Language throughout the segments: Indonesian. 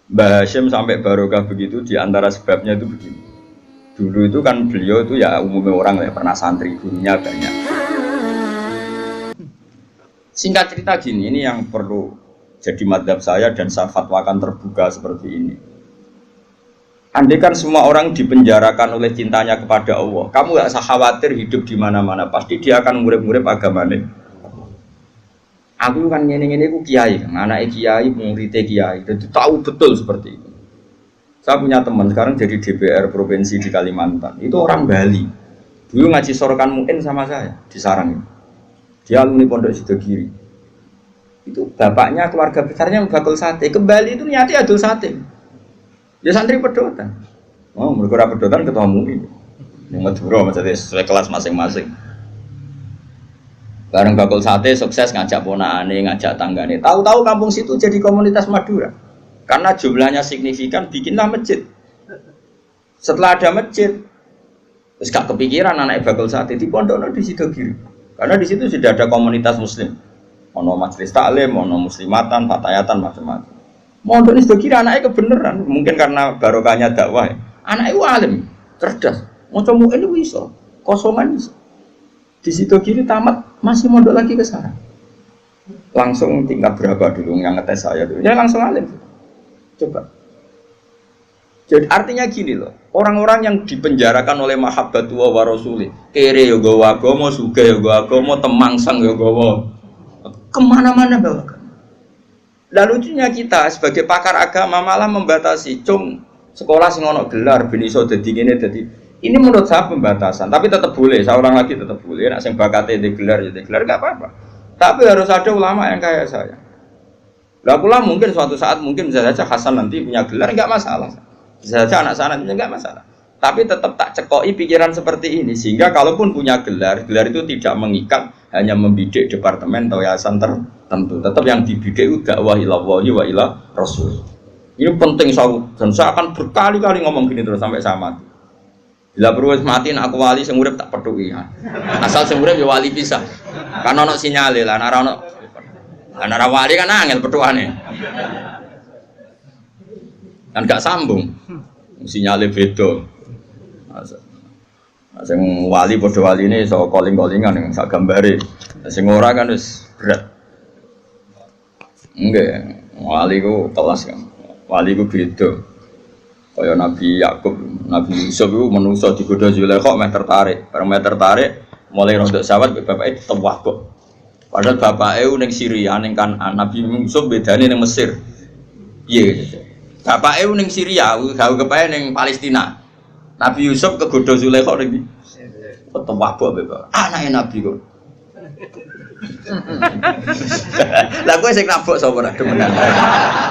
Mbah Hashim sampai barokah begitu di antara sebabnya itu begini. Dulu itu kan beliau itu ya umumnya orang ya pernah santri, gurunya banyak. Singkat cerita gini, ini yang perlu jadi madhab saya dan saya fatwakan terbuka seperti ini. Andai kan semua orang dipenjarakan oleh cintanya kepada Allah, kamu gak usah khawatir hidup di mana-mana, pasti dia akan murid-murid agamanya. Aku kan ngene-ngene ku kiai, kan anak kiai, muridnya kiai, jadi tahu betul seperti itu. Saya punya teman sekarang jadi DPR provinsi di Kalimantan, itu orang Bali. Dulu ngaji sorokan muin sama saya di Sarang. Dia alumni Pondok Sidogiri. Itu bapaknya keluarga besarnya bakul sate. Ke Bali itu niatnya adul sate. Ya santri pedotan. Oh, mereka pedotan ketua MUI. Yang Madura maksudnya sesuai kelas masing-masing. Bareng bakul sate sukses ngajak ponakane, ngajak tanggane. Tahu-tahu kampung situ jadi komunitas Madura. Karena jumlahnya signifikan bikinlah masjid. Setelah ada masjid, terus gak kepikiran anak bakul sate di pondok di Sidogiri. Karena di situ sudah ada komunitas muslim. Ono majelis taklim, ono muslimatan, fatayatan macam-macam. Mondok ini Sidogiri anaknya kebenaran, mungkin karena barokahnya dakwah. Anaknya alim, cerdas. Mau coba ini bisa, kosongan bisa. Di Sidogiri tamat masih mondok lagi ke sana. Langsung tingkat berapa dulu yang ngetes saya dulu? Ya langsung alim. Coba. Jadi artinya gini loh, orang-orang yang dipenjarakan oleh mahabbatullah wa rasulih, kere yo gawa agama, sugih yo gawa agama, temangsang yo gawa, kemana-mana bawa. Lalu lucunya kita sebagai pakar agama malah membatasi, cung sekolah sing ono gelar ben iso dadi ngene dadi. Ini menurut saya pembatasan, tapi tetap boleh. Saya ulang lagi tetap boleh. Nek sing bakate di gelar ya di gelar enggak apa-apa. Tapi harus ada ulama yang kayak saya. Lah pula mungkin suatu saat mungkin bisa saja Hasan nanti punya gelar enggak masalah. Bisa saja anak sana punya enggak masalah. Tapi tetap tak cekoi pikiran seperti ini sehingga kalaupun punya gelar, gelar itu tidak mengikat hanya membidik departemen atau yayasan tertentu. Tetap yang dibidik itu dakwah ilallahi wa ila rasul. Ini penting dan saya akan berkali-kali ngomong gini terus sampai saya mati. Bila perlu mati aku wali sing urip tak peduli. Asal sing urip ya wali pisah. Kan ono sinyale lah ana wali kan angel petuane. Kan gak sambung. Sinyale beda. Sing wali padha waline iso calling-callingan ning sak gambare. Sing ora kan wis berat. Nggih, wali ku kelas kan. Wali ku beda. Kaya Nabi Yakub, Nabi Yusuf itu menungso digoda Zulaikha meh tertarik. Bareng meh tertarik, mulai rontok sawat bapake ditewah kok. Padahal bapake ning Syria ning Kanaan, Nabi Yusuf bedane ning Mesir. Piye? Bapake ning Syria, gawe kepae ning Palestina. Nabi Yusuf kegoda Zulaikha ning ketewah kok bapak. Anake Nabi kok. Lah kowe sing nabok sapa ora demenan.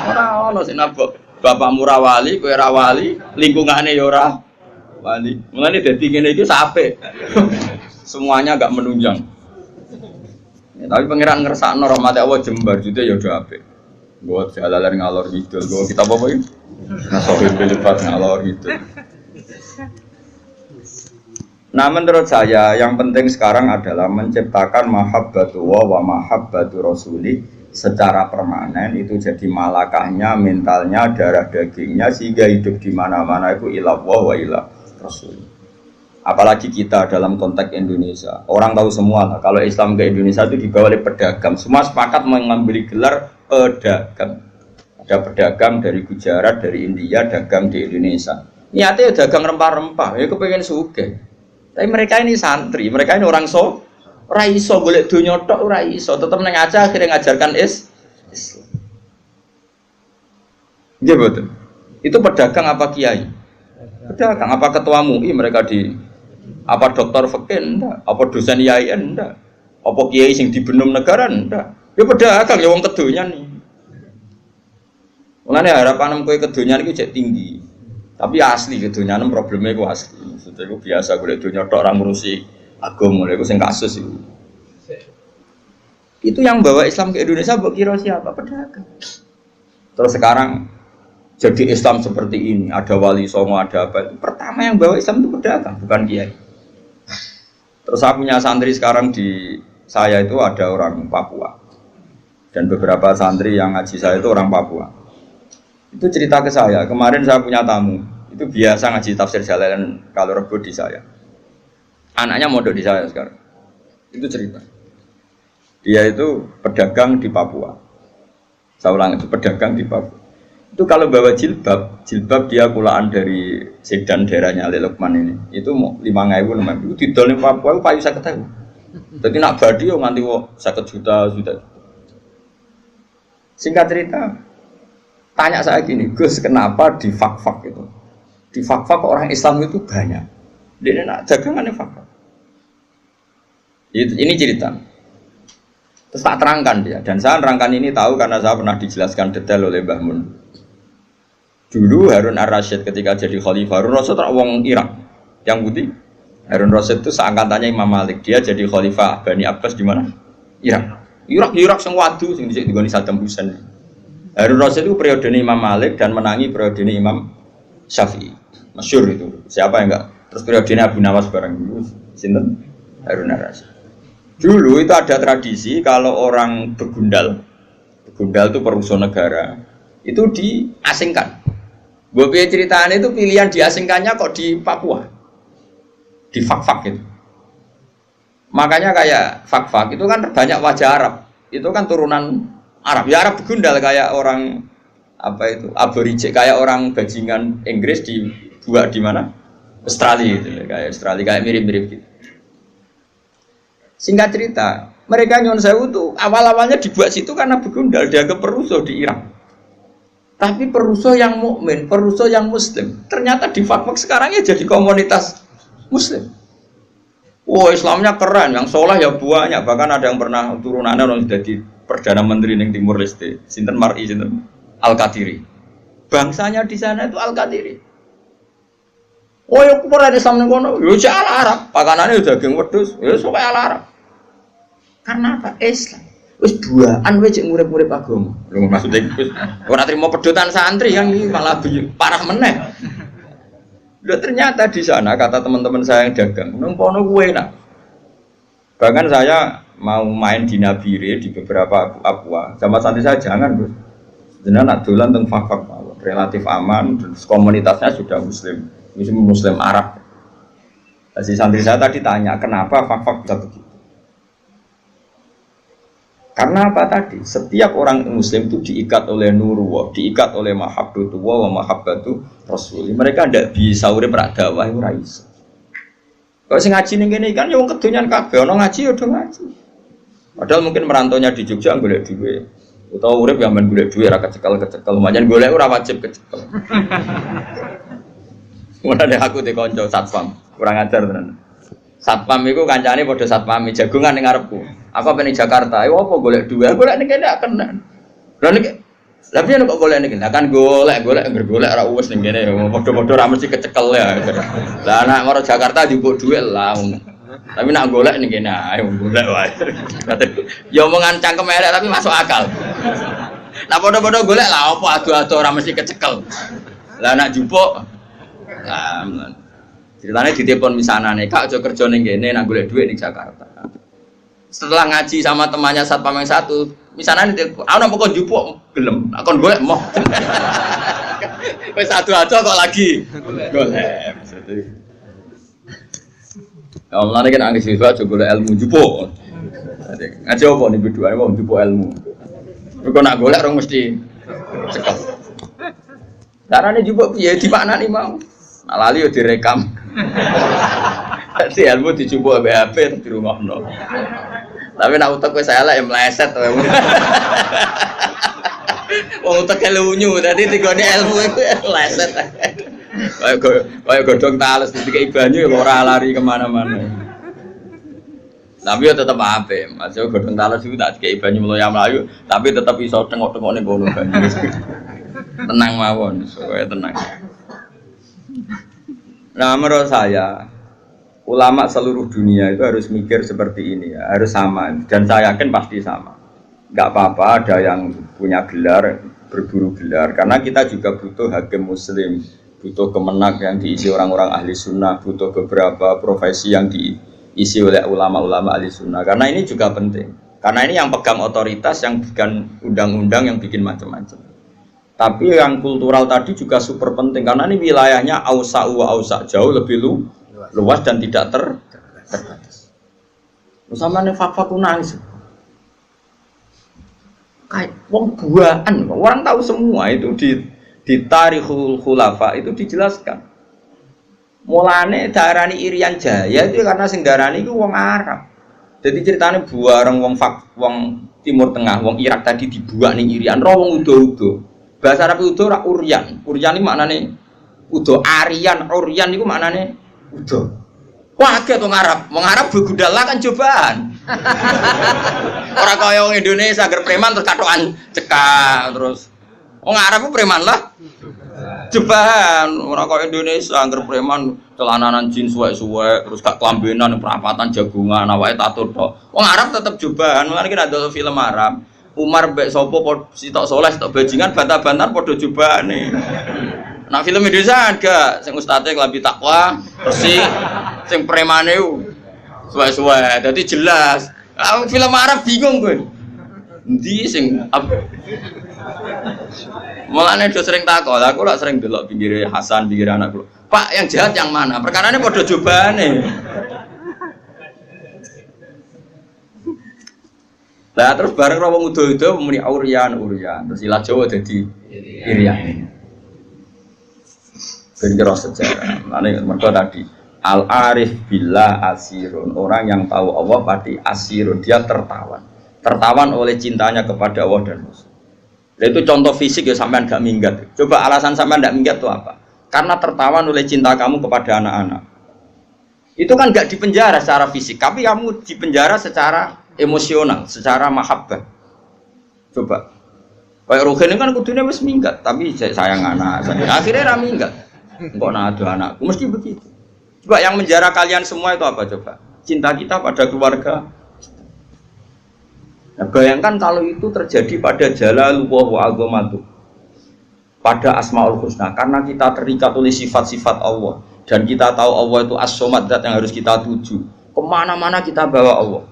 Ora ono sing nabok. Bapakmu ra wali, kowe ra wali, lingkungane ya ora wali. Mulane dadi ngene iki sapek. Semuanya agak menunjang. Ya, tapi pangeran ngersakno rahmat Allah jembar jute ya do apik. Nggo jalalan ngalor kidul, nggo kita apa iki? Nasohil bilipat ngalor kidul. Nah menurut saya yang penting sekarang adalah menciptakan mahabbatullah wa mahabbatu rasuli secara permanen itu jadi malakahnya, mentalnya, darah dagingnya sehingga hidup di mana-mana itu ilallah wa ila rasul. Apalagi kita dalam konteks Indonesia, orang tahu semua lah, kalau Islam ke Indonesia itu dibawa oleh pedagang, semua sepakat mengambil gelar pedagang. Ada pedagang dari Gujarat, dari India, dagang di Indonesia. Niatnya dagang rempah-rempah, ya kepengen sugih. Tapi mereka ini santri, mereka ini orang ora iso golek donya tok ora iso, tetep nang aja akhirnya ngajarkan Islam. Nggih betul. Itu pedagang apa kiai? Pedagang apa ketua MUI mereka di apa dokter fikih ndak, apa dosen IAIN ndak, apa kiai sing dibenom negara ndak. Ya pedagang ya wong kedonyan nih. Mulane harapan kowe kedonyan iku cek tinggi. Tapi asli kedonyan probleme iku asli. Maksudnya iku biasa golek donya tok ora ngurusi agama itu sing kasus itu. Itu yang bawa Islam ke Indonesia mbok kira siapa? Pedagang. Terus sekarang jadi Islam seperti ini, ada wali songo, ada apa itu. Pertama yang bawa Islam itu pedagang, bukan kiai. Terus saya punya santri sekarang di saya itu ada orang Papua. Dan beberapa santri yang ngaji saya itu orang Papua. Itu cerita ke saya. Kemarin saya punya tamu. Itu biasa ngaji tafsir Jalalain kalau Rebo di saya. Anaknya mondok di saya sekarang. Itu cerita. Dia itu pedagang di Papua. Saya ulang itu pedagang di Papua. Itu kalau bawa jilbab dia kulaan dari Sedan daerahnya Ali Lukman ini. Itu mau 5.000 itu didol di Papua itu payu 50.000. Jadi nak badi yo nganti 50 juta. Singkat cerita, tanya saya gini, Gus, kenapa di fak-fak itu? Di fak-fak orang Islam itu banyak. Dia nak dagangannya fak-fak. Ini cerita. Terus tak terangkan dia, dan saya terangkan ini tahu karena saya pernah dijelaskan detail oleh Mbah Mun. Dulu Harun Ar-Rasyid ketika jadi khalifah, Harun Rasyid orang Irak, yang putih. Harun Rasyid itu seangkatannya Imam Malik, dia jadi khalifah Bani Abbas di mana? Irak sing wadu sing dhisik digoni Saddam Hussein. Harun Rasyid itu periode Imam Malik dan menangi periode Imam Syafi'i. Masyhur itu. Siapa yang enggak? Terus periode Abu Nawas bareng dulu sinten? Harun Ar-Rasyid. Dulu itu ada tradisi kalau orang begundal itu perusahaan negara, itu diasingkan. Bobby ceritanya itu pilihan diasingkannya kok di Papua, di fak-fak itu. Makanya kayak fak-fak itu kan banyak wajah Arab, itu kan turunan Arab. Ya Arab begundal kayak orang apa itu aborigin, kayak orang bajingan Inggris dibuat di mana? Australia itu, kayak Australia kayak mirip-mirip gitu. Singkat cerita, mereka Nyon Sewu tuh awal-awalnya dibuat situ karena begundal, dianggap perusuh di Irak. Tapi perusuh yang mukmin, perusuh yang muslim, ternyata di fak-fak sekarang ya jadi komunitas muslim. Wah, Islamnya keren, yang soleh ya banyak, bahkan ada yang pernah turunannya orang jadi perdana menteri di Timur Leste, sinten Mar'i, sinten Al-Qadiri. Bangsanya di sana itu Al-Qadiri. Oh, ya pernah di Islam kono, ya ala Arab, pakanannya udah daging wedhus, ya supaya ala Arab. Karena apa? Islam. Wis duaan wae cek murid-murid agama. Lho maksudnya wis ora trimo pedotan santri kan iki malah parah meneh. Lho ternyata di sana kata teman-teman saya yang dagang, nempono kuwe enak. Bahkan saya mau main di Nabire di beberapa Papua, sama santri saya jangan, Bos. Jenengan nak dolan teng fak-fak relatif aman, terus komunitasnya sudah muslim Arab. Si santri saya tadi tanya, kenapa fak-fak bisa begitu? Karena apa tadi? Setiap orang muslim itu diikat oleh nurullah, diikat oleh mahabbatullah wa mahabbatu rasul. Mereka tidak bisa urip rak dakwah ora iso. Kalau sing ngaji ning kene kan ya wong kedonyan kabeh, ana ngaji ya udah ngaji. Padahal mungkin merantaunya di Jogja golek duit. Utawa urip ya men golek duit ra kecekel-kecekel, manjen golek ora wajib kecekel. Mulane aku di kanca satpam, kurang ajar tenan. Satpam iku kancane padha satpam jagongan ning ngarepku. Aku apa ning Jakarta, ayo apa golek duit? Golek ning kene gak kena. Lha nek lha piye kok golek ning kene? Kan golek ora wis ning kene padha-padha ra mesti kecekel ya. Lah nek maro Jakarta njupuk duit lah. Tapi nak golek ning kene ayo golek wae. Ya omongan cangkem elek tapi masuk akal. Lah padha-padha golek lah apa adu-adu ora mesti kecekel. Lah nak njupuk lah ceritanya ditelepon misanane, Kak aja kerja ning kene nak golek duit ning Jakarta. Setelah ngaji sama temannya satpam yang satu, misanane ditelepon, "Ana mau kon njupuk gelem, kon golek moh." Wis adu-adu kok lagi golek. Ya mulane kan anggere siswa aja golek ilmu njupuk. Ngaji apa nih berdua mau njupuk ilmu. Kok nak golek rong mesti cekap. Carane njupuk piye dimaknani mau. Nak lali yo direkam. Dadi ilmu dijupuk HP di rumahno. Tapi nak utek wis elek ya meleset wae. Wong utek lunyu dadi digone ilmu iku meleset. Kayak godhong tales dikei banyu ya ora lari kemana-mana. Tapi ya tetep apik. Masih godhong tales iku tak dikei banyu mlayu, tapi tetep iso tengok-tengok ning kono banyu. Tenang mawon, supaya tenang. Nah, menurut saya ulama seluruh dunia itu harus mikir seperti ini ya, harus sama. Dan saya yakin pasti sama. Enggak apa-apa ada yang punya gelar, berburu gelar. Karena kita juga butuh hakim muslim, butuh kemenak yang diisi orang-orang ahli sunnah, butuh beberapa profesi yang diisi oleh ulama-ulama ahli sunnah. Karena ini juga penting. Karena ini yang pegang otoritas, yang bikin undang-undang, yang bikin macam-macam. Tapi yang kultural tadi juga super penting karena ini wilayahnya ausa jauh lebih luas dan tidak terbatas. Sama nih fakta nangis. Kayak wong buaan, orang tahu semua itu di Tarikhul Khulafa itu dijelaskan. Mulane darani Irian Jaya itu karena sing darani itu wong Arab. Jadi ceritanya buareng wong Timur Tengah, wong Irak tadi dibuak ning Irian, roh wong udo-udo. Bahasa Arab udo ora Uryan. Uryan iki maknane udo, Aryan, Uryan iku maknane udo. Wah, kaget wong Arab. Wong Arab begudala kan cobaan. Ora kaya wong Indonesia agar preman terus katokan cekak terus. Wong Arab ku preman lah. Cobaan ora kaya Indonesia agar preman celananan jin suwek-suwek terus gak kelambenan perapatan jagungan awake tato tok. Wong Arab tetep cobaan. Mulane ki ada film Arab. Umar mbek sapa sitok soleh sitok bajingan bantah-bantahan padha cobaane. Nah film Indonesia ada sing ustate kelambi takwa, bersih, sing premane suwe-suwe. Dadi jelas. Film Arab bingung kowe. Endi sing mulane do sering takok. Lah aku lak sering delok pinggire Hasan, pinggire anak kula. Pak yang jahat yang mana? Perkarane padha cobaane. Lah terus bareng wong udo-udo muni Uryan. Terus ilah Jawa dadi Irian. Ben kira sejarah. Mane mergo tadi al-arif billah asirun. Orang yang tahu Allah pasti asirun, dia tertawan. Tertawan oleh cintanya kepada Allah dan Rasul. Itu contoh fisik ya sampean gak minggat. Coba alasan sampean gak minggat itu apa? Karena tertawan oleh cinta kamu kepada anak-anak. Itu kan gak dipenjara secara fisik, tapi kamu dipenjara secara emosional, secara mahabbah. Coba, kayak Ruhin ini kan kudunya wis minggat, tapi sayang anak, akhirnya ra minggat. Kok nado anakku, mesti begitu. Coba yang menjara kalian semua itu apa coba? Cinta kita pada keluarga. Nah, bayangkan kalau itu terjadi pada Jalalullah wa azamatuh, pada Asmaul Husna, karena kita terikat oleh sifat-sifat Allah dan kita tahu Allah itu as-somad, zat yang harus kita tuju. Kemana-mana kita bawa Allah.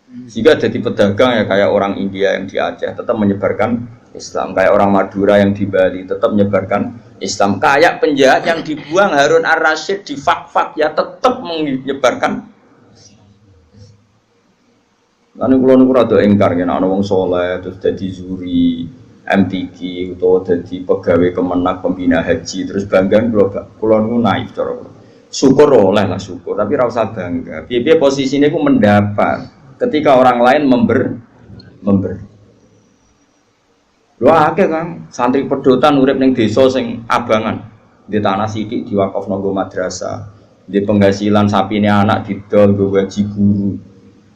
Jika jadi pedagang ya kayak orang India yang di Aceh tetap menyebarkan Islam, kayak orang Madura yang di Bali tetap menyebarkan Islam, kayak penjahat yang dibuang Harun Ar-Rasyid di Fak-Fak ya tetap menyebarkan. Lalu kalau rada engkar kan ana wong saleh terus jadi juri MTQ atau jadi pegawai Kemenak pembina haji terus bangga kula niku naif cara. Syukur oleh lah syukur, tapi ora usah bangga. Piye-piye posisine ku mendapat ketika orang lain memberi. Lho akeh Kang, santri pedotan urip ning desa sing abangan. Di tanah sithik diwakafno nggo madrasah. Di penghasilan sapine anak didol nggo gaji guru.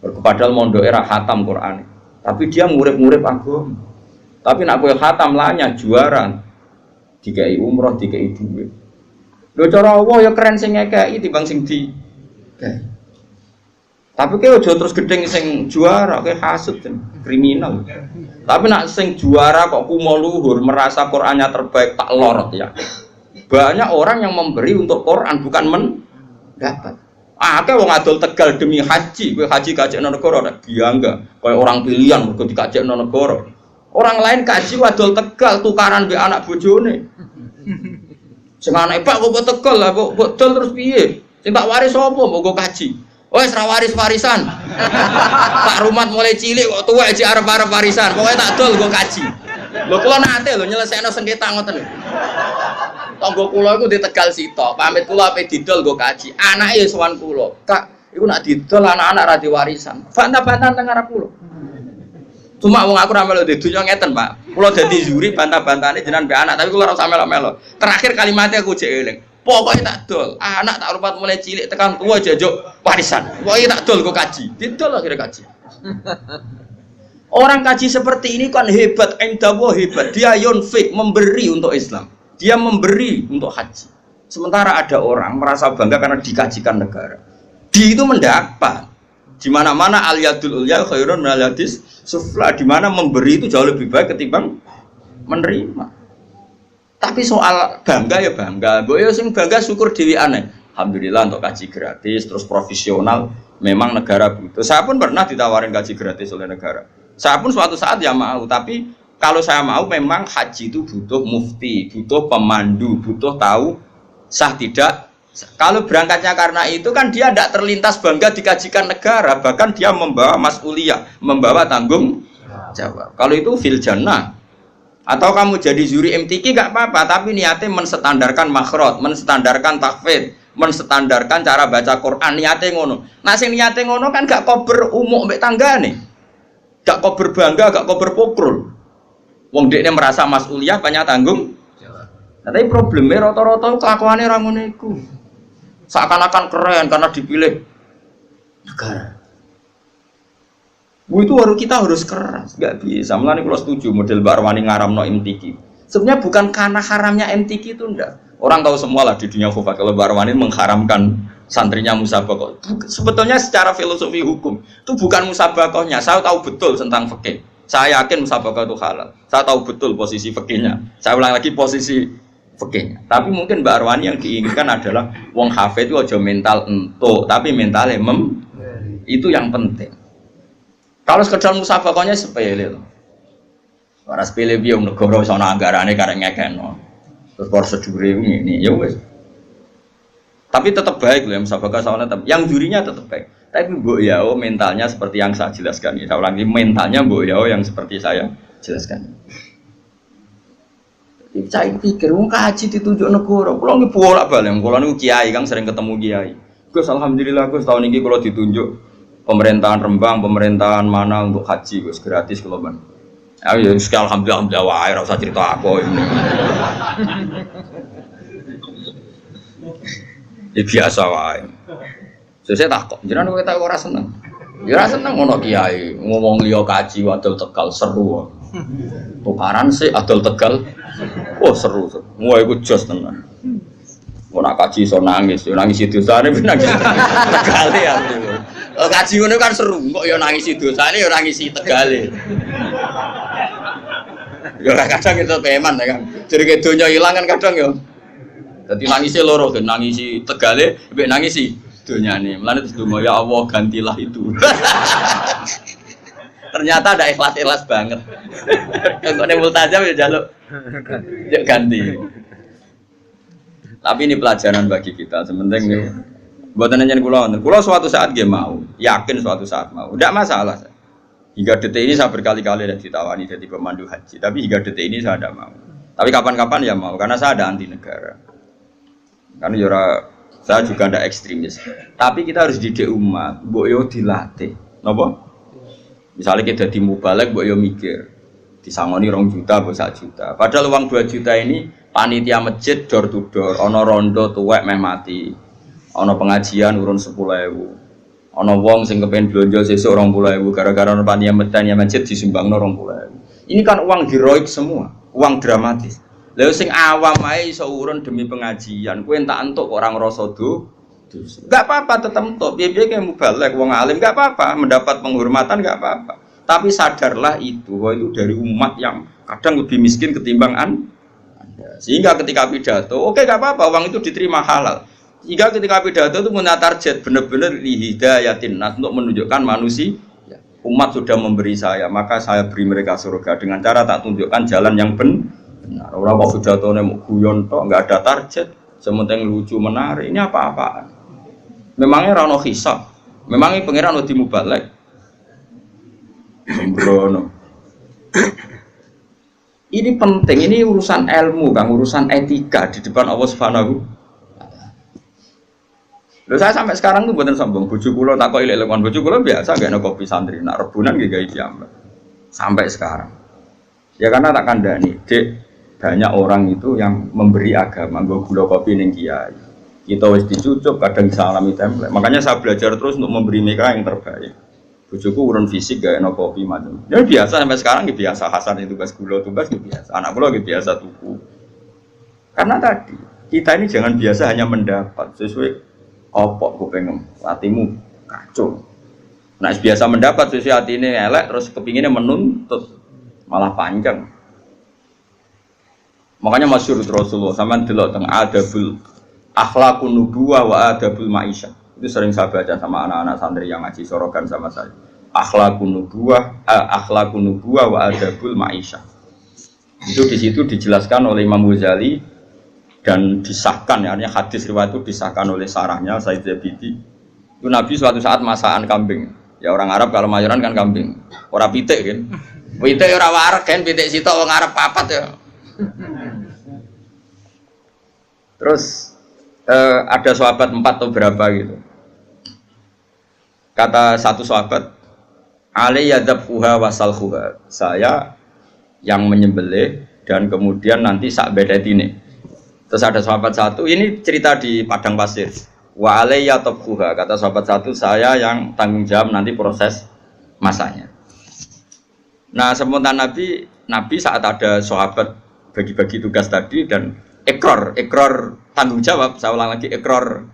Padahal mondoke ra khatam Quran. Tapi dia ngurip-ngurip agama. Tapi nak kowe khatam lanya juara. Dikai umroh, dikai duit. Lho cara Allah ya keren sing ngekeki timbang sing di. Tapi kayak ojo terus gedeng sing juara, kayak hasud kriminal. Tapi nak sing juara kok kumo luhur, merasa Qur'annya terbaik tak lorot ya. Banyak orang yang memberi untuk Quran bukan mendapat. Kayak wong adol Tegal demi haji, kowe haji kajekno negara nek biangga, kayak orang pilihan mergo dikajekno negara. Orang lain kaji wadol Tegal tukaran mbek anak bojone. Sing anake Pak kok Tegal lah kok bodol terus piye? Sing tak waris sapa mbok kaji? Wes ra waris-warisan. Pak Rumat mulai cilik kok tuwek iki arep-arep warisan. Pokoke tak dol nggo kaji. Lho kula nate lho nyelesekno sengketa ngoten lho. Tangga kula iku di Tegal sitok. Pamit kula ape didol nggo kaji. Anake ya sowan kula. Kak, iku nak didol anak-anak ra diwarisan. Bantah-bantahan teng arep kula. Cuma wong aku ra melu di dunya ngeten, Pak. Kula dadi juri bantah-bantahane jenengan mbek anak, tapi kula ora usah melo-melo. Terakhir kalimatnya aku jek eling. Pokoknya tak dol, anak tak rupat mulai cilik tekan tua jajuk warisan. Pokoknya tak dol, gue kaji, didol akhirnya kaji. Orang kaji seperti ini kan hebat, endawo hebat. Dia yunfik, memberi untuk Islam. Dia memberi untuk haji. Sementara ada orang merasa bangga karena dikajikan negara. Dia itu mendapat. Di mana-mana al-yadul ulya khairun minal yadis sufla. Di mana memberi itu jauh lebih baik ketimbang menerima. Tapi soal bangga ya bangga, gue ya sing bangga syukur dewi aneh. Alhamdulillah untuk kaji gratis, terus profesional, memang negara butuh. Saya pun pernah ditawarin kaji gratis oleh negara. Saya pun suatu saat ya mau, tapi kalau saya mau memang haji itu butuh mufti, butuh pemandu, butuh tahu sah tidak. Kalau berangkatnya karena itu kan dia tidak terlintas bangga dikajikan negara, bahkan dia membawa mas'uliyah, membawa tanggung jawab. Kalau itu fil jannah. Atau kamu jadi juri MTQ gak apa-apa, tapi niatnya menstandarkan makhraj, menstandarkan tahfidz, menstandarkan cara baca Quran, niatnya ngono. Nah sing niatnya ngono kan gak kober umuk mbek tanggane. Gak kober bangga, gak kober pokrol. Wong dekne merasa mas'uliyah banyak tanggung. Nah, tapi problemnya rata-rata kelakuannya orang ngono iku. Seakan-akan keren karena dipilih negara. Itu kita harus keras, nggak bisa. Mulane kalau setuju model Mbak Arwani ngaramno MTQ. Sebenarnya bukan karena haramnya MTQ itu enggak. Orang tahu semua lah di dunia khufat kalau Mbak Arwani mengharamkan santrinya musabakoh. Sebetulnya secara filosofi hukum itu bukan musabakohnya. Saya tahu betul tentang fikih. Saya yakin musabakoh itu halal. Saya tahu betul posisi fikihnya. Saya ulang lagi posisi fikihnya. Tapi mungkin Mbak Arwani yang diinginkan adalah wong hafid itu aja mental entuk, tapi mentalnya itu yang penting. Kalau sekedar musabakohnya sepele loh. Ora sepele piye wong negara iso ana anggarane karek ngekeno. Terus prosedur ini ya wis. Tapi tetap baik loh yang musabakoh soalnya tetap. Yang jurinya tetap baik. Tapi Mbok Yao mentalnya seperti yang saya jelaskan. Saya ulang lagi mentalnya Mbok Yao yang seperti saya jelaskan. Saya pikir wong kaji ditunjuk negara. Kula nggih bolak-balik, kula niku kiai Kang sering ketemu kiai. Gus alhamdulillah Gus tahun ini kula ditunjuk pemerintahan Rembang, pemerintahan mana untuk haji Gus gratis kula ban. Ya alhamdulillah wae ora usah cerita aku ini. Ya biasa wae. Saya takut, jenengan kita ora seneng. Ya ora seneng ngono kiai ngomong liya kaji wadul Tegal seru. Tukaran sih adol Tegal. Oh seru. Wah iku jos tenan. Mau nak kaji so nangis, yo nangis dosane nangis Tegale ya. Kaji ngono kan seru, kok yo nangis dosane yo nangis Tegale. Yo kadang itu peman ya kan. Jadi donya ilang kan kadang yo. Dadi nangisnya loro kan nangisi Tegale, mbek nangisi donyane. Mulane disdonga ya Allah gantilah itu. Ternyata ada ikhlas-ikhlas banget. Kok nek multajam ya jaluk ganti. Tapi ini pelajaran bagi kita. Sementing nih buatan nyanyi kulo suatu saat dia mau, yakin suatu saat mau. Tidak masalah. Hingga detik ini saya berkali-kali dan ditawani jadi pemandu haji. Tapi hingga detik ini saya tidak mau. Tapi kapan-kapan ya mau, karena saya ada anti negara. Karena saya juga tidak ekstremis. Tapi kita harus didik umat. Boyo dilatih. Napa? Misalnya kita di mubalek, boyo mikir. Disangoni 2 juta, 1 juta. Padahal uang 2 juta ini panitia masjid door to door. Ono rondo tuwek meh mati. Ono pengajian urun 10.000. Ono wong sing kepen blonjo sesuk 20.000 gara-gara ono panitia masjid disumbangno 20.000. Ini kan uang heroik semua, uang dramatis. Lha sing awam ae iso urun demi pengajian, kowe entak entuk kok ora ngrasa dosa. Enggak apa-apa tetep entuk, piye-piye kowe mubalek wong alim enggak apa-apa, mendapat penghormatan enggak apa-apa. Tapi sadarlah itu, bahwa itu dari umat yang kadang lebih miskin ketimbang Anda. Sehingga ketika pidato, oke enggak apa-apa, uang itu diterima halal. Sehingga ketika pidato itu punya target benar-benar lihidayatin nas untuk menunjukkan manusia. Umat sudah memberi saya, maka saya beri mereka surga dengan cara tak tunjukkan jalan yang benar. Orang kok pidatonya mau guyon tok, enggak ada target, sementing lucu menarik. Ini apa-apaan? Memangnya rano hisab, memangnya pangeran udah mubalek. Sembrono. Ini penting, ini urusan ilmu, Kang, urusan etika di depan Allah Subhanahu. Loh, saya sampai sekarang tuh buatan sombong. Bojo kula takoki lek lekon bojo kula biasa gak ono kopi santri, nak rebunan nggih gawe piyambak. Sampai sekarang. Ya karena tak kandhani, Dek, banyak orang itu yang memberi agama, nggo gula kopi ning kiai. Kita wis dicucuk, kadang disalami template. Makanya saya belajar terus untuk memberi mereka yang terbaik. Bojoku urun fisik gak ono kopi macam. Ya biasa sampai sekarang ya biasa, Hasan itu tugas gula tugas biasa. Anak kula gitu biasa tuku. Karena tadi kita ini jangan biasa hanya mendapat sesuai opok kupengem, hatimu kacau. Nah biasa mendapat sesuai hati ini elek, terus kepinginnya menuntut malah panjang. Makanya masyhur Rasulullah sama delok teng adabul akhlaqun nubuwah wa adabul ma'isyah. Itu sering saya baca sama anak-anak santri yang ngaji sorokan sama saya. Akhlaqun nubuwah wa adabul ma'isyah. Itu di situ dijelaskan oleh Imam Ghazali dan disahkan ya, artinya hadis riwayat itu disahkan oleh sarahnya Said Zabidi. Itu Nabi suatu saat masakan kambing. Ya orang Arab kalau mayoran kan kambing. Ora pitik kan. Pitik ora wareg kan, pitik sitok wong Arab papat ya. Terus ada sahabat 4 atau berapa gitu. Kata satu sahabat, "Ali yadzabhuha wasalhuha." Saya yang menyembelih dan kemudian nanti sak bedetine. Terus ada sahabat satu, ini cerita di padang pasir. Wa alayya tabkhuha, kata sahabat satu, saya yang tanggung jawab nanti proses masaknya. Nah, sementara Nabi saat ada sahabat bagi-bagi tugas tadi dan ikrar tanggung jawab, saya ulang lagi ikrar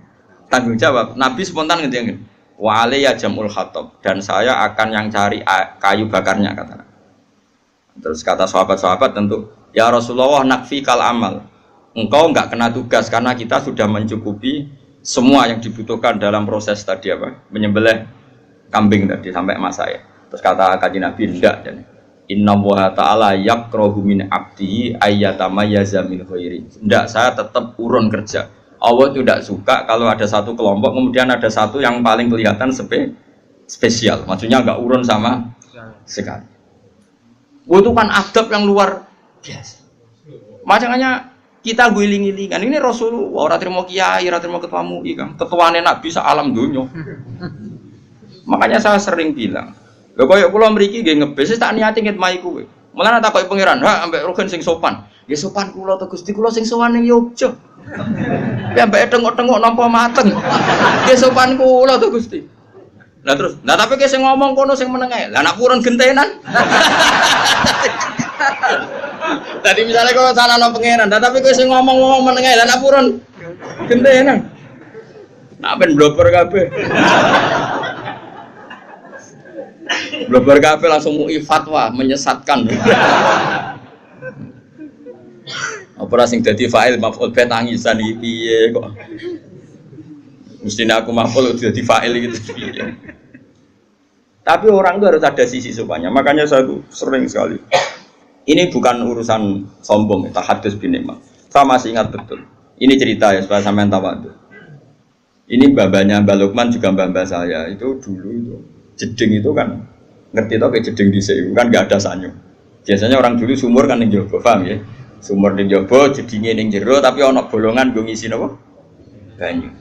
tanggung jawab. Nabi spontan ngene, wa alayya jamul hatab, dan saya akan yang cari kayu bakarnya kata. Terus kata sahabat-sahabat tentu, ya Rasulullah nakfi kal amal. Engkau enggak kena tugas karena kita sudah mencukupi semua yang dibutuhkan dalam proses tadi apa? Menyembelih kambing tadi sampai masak ya. Terus kata Kanjeng Nabi enggak dan inna wa ta'ala yakrahu min abdihi ayyatamayyaza min ghairi. Enggak, saya tetap urun kerja. Allah itu tidak suka kalau ada satu kelompok kemudian ada satu yang paling kelihatan spesial. Maksudnya enggak urun sama sekali. Itu kan adab yang luar biasa. Makanya kita guling-gilingan. Ini Rasulullah, orang terima kiai, orang terima ketua MUI kan. Ketuanya nak bisa alam dunia. Makanya saya sering bilang, lho koyo kula mriki nggih ngebes tak niati ngitmai kowe. Mulane tak koyo pangeran, ha ambek rogen sing sopan. Nggih sopan kula to Gusti, kula sing sowan ning Yogya. Ki ambek tengok-tengok nampa mateng. Nggih sopan kula to Gusti. Lah terus, nah tapi ki sing ngomong kono sing meneng ae. Lah nak purun gentenan. Tadi misalnya kalau sana no pangeran, tapi kowe sing ngomong meneng ae. Lah nak purun gentenan. Nak ben blober kabeh. Blober kabeh langsung MUI fatwa menyesatkan. Apa sing dadi fa'il maf'ul be tangisan iki piye kok. Mestinya aku maf'ul dadi fa'il gitu piye. Tapi orang itu harus ada sisi sopannya. Makanya saya tuh sering sekali. Ini bukan urusan sombong, tahadus bin nikmah. Saya masih ingat betul. Ini cerita ya supaya sampean tahu. Ini babanya Mbak Lukman juga mbak saya. Itu dulu itu jeding itu kan ngerti tau kayak jeding di sini kan nggak ada sanyo. Biasanya orang dulu sumur kan ning jaba, paham ya? Sumur ning jaba, jedinge ning jero tapi ana bolongan nggo ngisi napa? Banyu.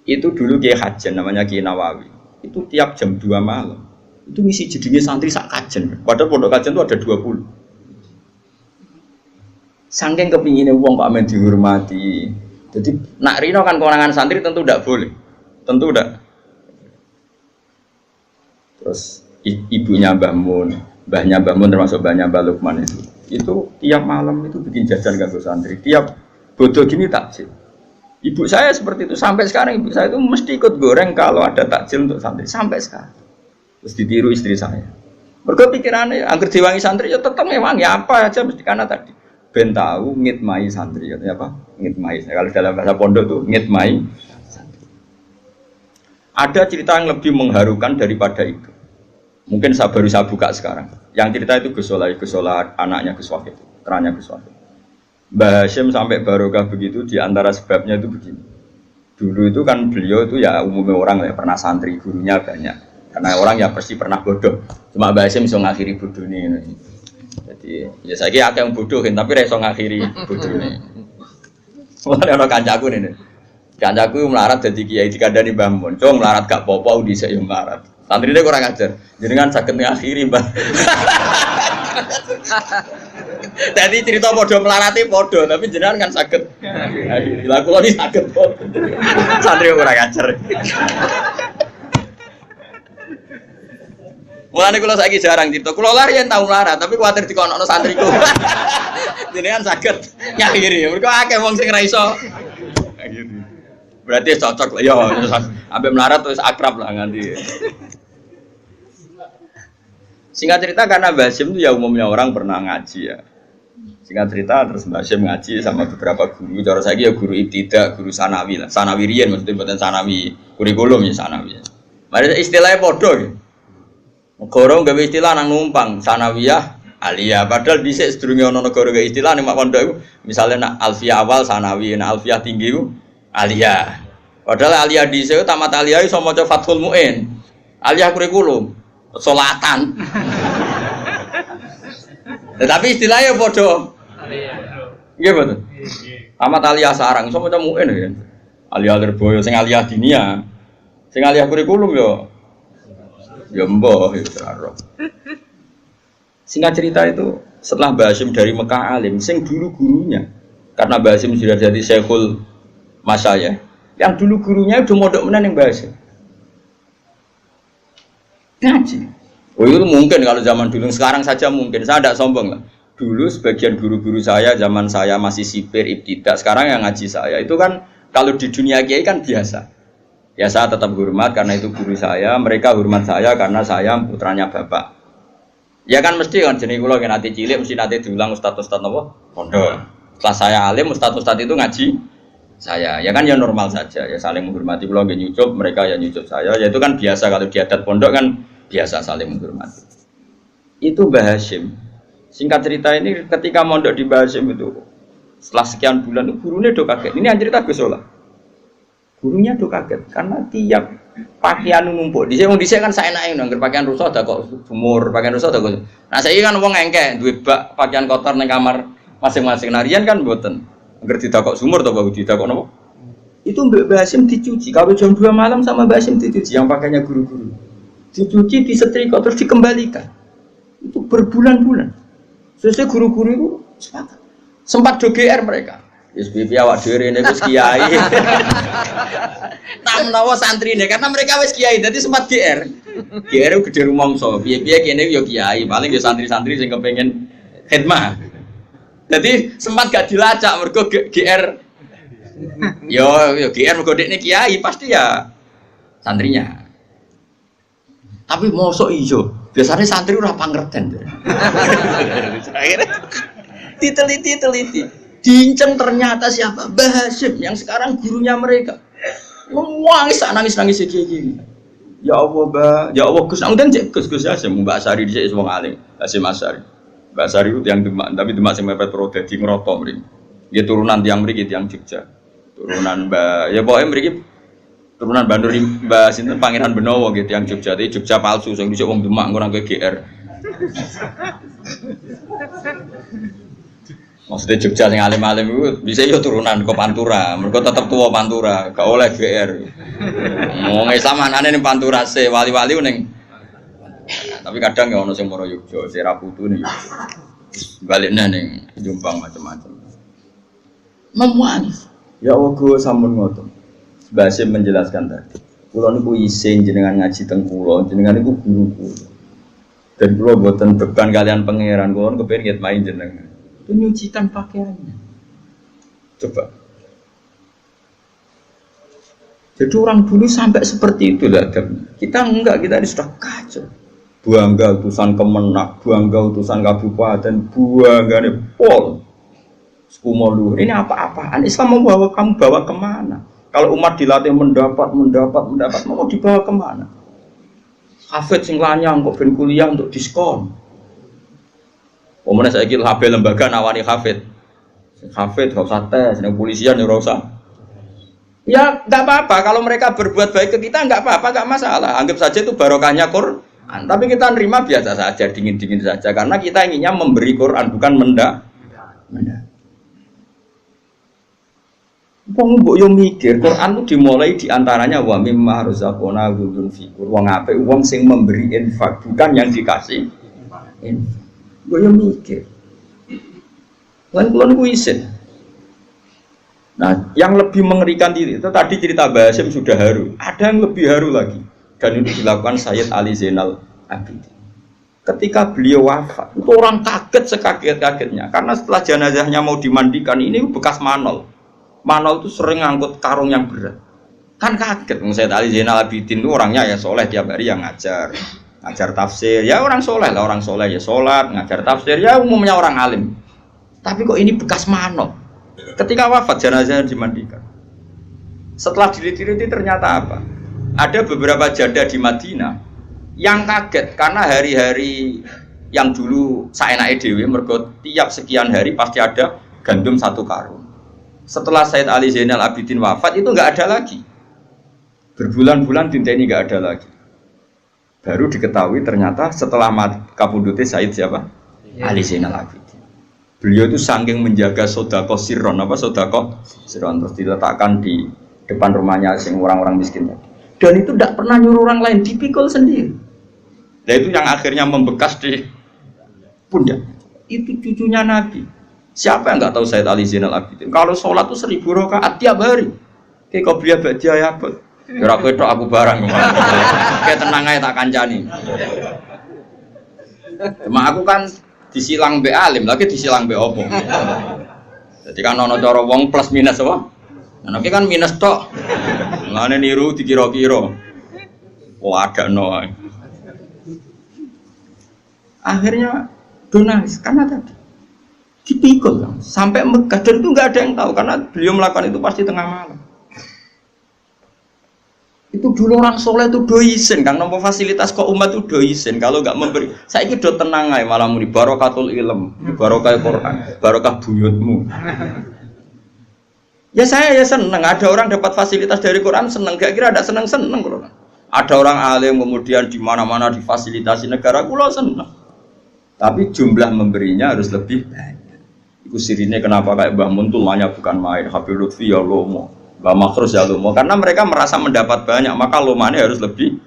Itu dulu Kiai Hajan namanya Kiai Nawawi. Itu tiap jam 2 malam itu ngisi jedinge santri sak kajen. Padahal pondok kajen itu ada 20. Saking kepingine wong kok amen dihormati. Jadi nak rino kan kewenangan santri tentu tidak boleh. Tentu tidak. Terus ibunya Mbah Mun, mbahnya Mbah Mun termasuk mbahnya Mbah Lukman itu tiap malam itu bikin jajan kanggo santri. Tiap bodoh gini takjil. Ibu saya seperti itu sampai sekarang. Ibu saya itu mesti ikut goreng kalau ada takjil untuk santri sampai sekarang. Terus ditiru istri saya. Mergo pikirannya agar diwangi santri ya tetap ngewangi apa aja mesti karena tadi ben tahu ngitmai santri katanya apa? Ngitmai. Kalau dalam bahasa pondok tuh ngitmai santri. Ada cerita yang lebih mengharukan daripada itu. Mungkin saya baru buka sekarang. Yang cerita itu Gus Solah anaknya Gus Wahid, kerannya Gus Wahid. Mbah Hashim sampai barokah begitu di antara sebabnya itu begini. Dulu itu kan beliau itu ya umumnya orang ya pernah santri, gurunya banyak. Karena orang ya pasti pernah bodoh. Cuma Mbah Hashim bisa ngakhiri bodoh ini. Jadi ya saya kira ada yang bodohin tapi bisa ngakhiri bodoh ini. Mulai orang kancaku ini. Kancaku melarat jadi kiai dikandani Mbah Mun. Cung melarat gak apa-apa di saya melarat. Santri dia kurang ajar. Jadi kan sakit ngakhiri Mbah. Jadi cerita podo melarati podo, tapi jenengan kan sakit. Lah kula iki sakit podo. Santri kurang ajar. Mulane kula saiki jarang cerita. Kula lari yen tau melarat, tapi kuwatir dikonokno santriku. Jenengan sakit ngakhiri. Mergo akeh wong sing ra iso. Berarti cocok lah ya. Ambek melarat terus akrab lah nganti. Singkat cerita karena Mbah Hashim itu ya umumnya orang pernah ngaji ya. Singkat cerita terus Mbah Hashim ngaji sama beberapa guru. Cara saya ya guru ibtidak, guru sanawi lah. Sanawi riyen maksudnya bukan sanawi kurikulum ya sanawi. Mari istilahnya podo ya. Gorong gawe istilah nang numpang sanawiyah Aliyah. Padahal dhisik sedurunge ana negara ke istilah ning mak pondok iku misale nak alfiyah awal sanawi, nak alfiyah tinggi iku aliyah. Padahal aliyah dhisik tamat aliyah iso maca Fathul Muin. Aliyah kurikulum salatan. Tetapi istilahnya padha aliyah. Nggih betul. Tamat aliyah sarang iso maca Muin ya. Aliyah Lirboyo sing aliyah dinia. Sing aliyah kurikulum ya mbah ya ora. Singkat cerita itu setelah Mbah Hasyim dari Mekah alim, sing dulu gurunya, karena Mbah Hasyim sudah jadi Syekhul Masyayikh, yang dulu gurunya udah mondok menan yang Mbah Hasyim ngaji. Oh itu mungkin kalau zaman dulu, sekarang saja mungkin, saya tidak sombong lah. Dulu sebagian guru-guru saya, zaman saya masih sipir, ibtidak, sekarang yang ngaji saya, itu kan kalau di dunia kiai kan biasa. Ya saya tetap hormat karena itu guru saya, mereka hormat saya karena saya putranya bapak. Ya kan mesti kan jenis kula kan nanti cilik mesti nanti diulang ustaz-ustaz napa pondok. Setelah saya alim ustaz-ustaz itu ngaji saya. Ya kan ya normal saja ya saling menghormati kula nggih nyucup mereka ya nyucup saya. Ya itu kan biasa kalau di adat pondok kan biasa saling menghormati. Itu Mbah Hasyim. Singkat cerita ini ketika mondok di Mbah Hasyim itu setelah sekian bulan itu gurunya do kaget. Ini yang cerita Gus Solah. Gurunya do kaget karena tiap pakaian numpuk. Dhisik wong dhisik kan saenake nang pakaian rusak ada kok sumur, pakaian rusak ada kok. Nah saiki kan wong engke duwe bak pakaian kotor ning kamar masing-masing. Narian kan mboten. Angger didakok sumur to bagus didakok napa? Itu Mbak Hasyim dicuci. Kalau jam 2 malam sama Mbak Hasyim dicuci yang pakainya guru-guru. Dicuci, disetrika terus dikembalikan. Itu berbulan-bulan. Sesuai guru-guru itu sepakat. Sempat do GR mereka. Wis piye awak dhewe rene wis kiai. Tak menawa santrine karena mereka wis kiai dadi sempat GR. GR ku gede rumangsa. Piye-piye kene yo kiai, paling yo santri-santri sing kepengin khidmah. Jadi sempat gak dilacak mergo GR. Yo GR mergo dekne kiai pasti ya santrinya. Tapi mosok iso. Biasanya santri ora pangerten. Diteliti. Diinceng ternyata siapa? Mbah Hasyim yang sekarang gurunya mereka. Nangis gini. Ya Allah, Mbah. Ya Allah, Gus. Nang cek Gus Hasyim Mbak Asari dhisik wong alim. Hasyim Asari. Mbak Asari itu yang Demak, tapi Demak sing mepet pro dadi ngroto mriki. Nggih turunan tiyang mriki tiyang Jogja. Turunan Mbah. Ya pokoke mriki turunan Bandur Mbah sinten Pangeran Benowo nggih tiyang Jogja. Tapi Jogja palsu sing dhisik wong Demak ngono nang GR. Maksudnya Jogja sing alim-alim itu bisa yo turunan ke Pantura, mereka tetap tua Pantura, gak oleh GR. Wong Islam anane ning Pantura se wali-wali ning. Tapi kadang ya ono sing moro Yogya, Sera Putu ning. Balikne ning Jombang macam-macam. Memuan. Ya Allah sampun ngoten. Mbah Hasyim menjelaskan tadi. Kula niku isin jenengan ngaji teng kula, jenengan niku guru kula. Dan kula boten beban kalian pangeran, kula kepengin main jenengan. Menyucikan pakaiannya. Coba. Jadi orang dulu sampai seperti itu lah. Kita enggak, kita ini sudah kacau. Bangga utusan Kemenak, bangga utusan kabupaten, bangga nih pol. Skumolu. Ini apa-apaan? Islam mau bawa kamu bawa kemana? Kalau umat dilatih mendapat, mau dibawa kemana? Hafid sing lanyang kok ben kuliah untuk diskon. Omone saiki HP lembaga nawani hafid. Hafid gak usah tes, ning polisian ya ora usah. Ya enggak apa-apa kalau mereka berbuat baik ke kita enggak apa-apa, enggak masalah. Anggap saja itu barokahnya Quran. Tapi kita nerima biasa saja, dingin-dingin saja karena kita inginnya memberi Quran bukan menda. Wong mbok yo mikir Quran itu dimulai di antaranya wa mimma razaqna yunfiqun. Wong apik wong sing memberi infak bukan yang dikasih. Gue yang mikir, kan kulon kuisin. Nah, yang lebih mengerikan itu tadi cerita Mbah Hasyim sudah haru. Ada yang lebih haru lagi, dan itu dilakukan Sayyid Ali Zainal Abidin. Ketika beliau wafat, itu orang kaget sekaget-kagetnya, karena setelah jenazahnya mau dimandikan, ini bekas manol. Manol itu sering ngangkut karung yang berat. Kan kaget, Sayyid Ali Zainal Abidin itu orangnya ya soleh tiap hari yang ngajar tafsir, ya orang soleh lah, orang soleh ya sholat, ngajar tafsir, ya umumnya orang alim. Tapi kok ini bekas manok? Ketika wafat jenazahnya dimandikan. Setelah diliti-liti ternyata apa? Ada beberapa janda di Madinah yang kaget karena hari-hari yang dulu saenake dhewe mergo tiap sekian hari pasti ada gandum 1 karung. Setelah Said Ali Zainal Abidin wafat itu nggak ada lagi. Berbulan-bulan dinteni nggak ada lagi. Baru diketahui ternyata setelah kapundute Said siapa? Ali Zainal Abidin. Beliau itu saking menjaga sodako sirron, sodako sirron, terus diletakkan di depan rumahnya sing orang-orang miskin. Dan itu tidak pernah nyuruh orang lain, dipikul sendiri. Dan itu yang akhirnya membekas di pundak. Itu cucunya Nabi. Siapa yang nggak tahu Said Ali Zainal Abidin? Kalau sholat itu 1000 rakaat tiap hari. Kayak kau beli baca ya apa? Gerak itu aku barang. Kayak tenang aja tak kancani. Cuma aku kan disilang be alim, lagi disilang be opo. Jadi kan ono cara wong plus minus apa? Nah, kan minus tok. Ngene niru dikira-kira. Oh ada no. Akhirnya donalis karena tadi dipikul sampai Mekah dan itu nggak ada yang tahu karena beliau melakukan itu pasti tengah malam. Itu dulu orang soleh itu doisen kan, nomor fasilitas kok umat itu doisen kalau nggak memberi. Saya ini do tenang aja malah muni barokatul ilm, barokah Quran, barokah buyutmu. Ya saya ya seneng ada orang dapat fasilitas dari Quran seneng, gak kira ada seneng Quran. Ada orang alim kemudian di mana-mana difasilitasi negara, kulo seneng. Tapi jumlah memberinya harus lebih banyak. Itu sirinya kenapa kayak Mbah Mun tulanya bukan main, Habib Lutfi ya lomo, Mbah Makhrus ya lomo, karena mereka merasa mendapat banyak, maka lomanya harus lebih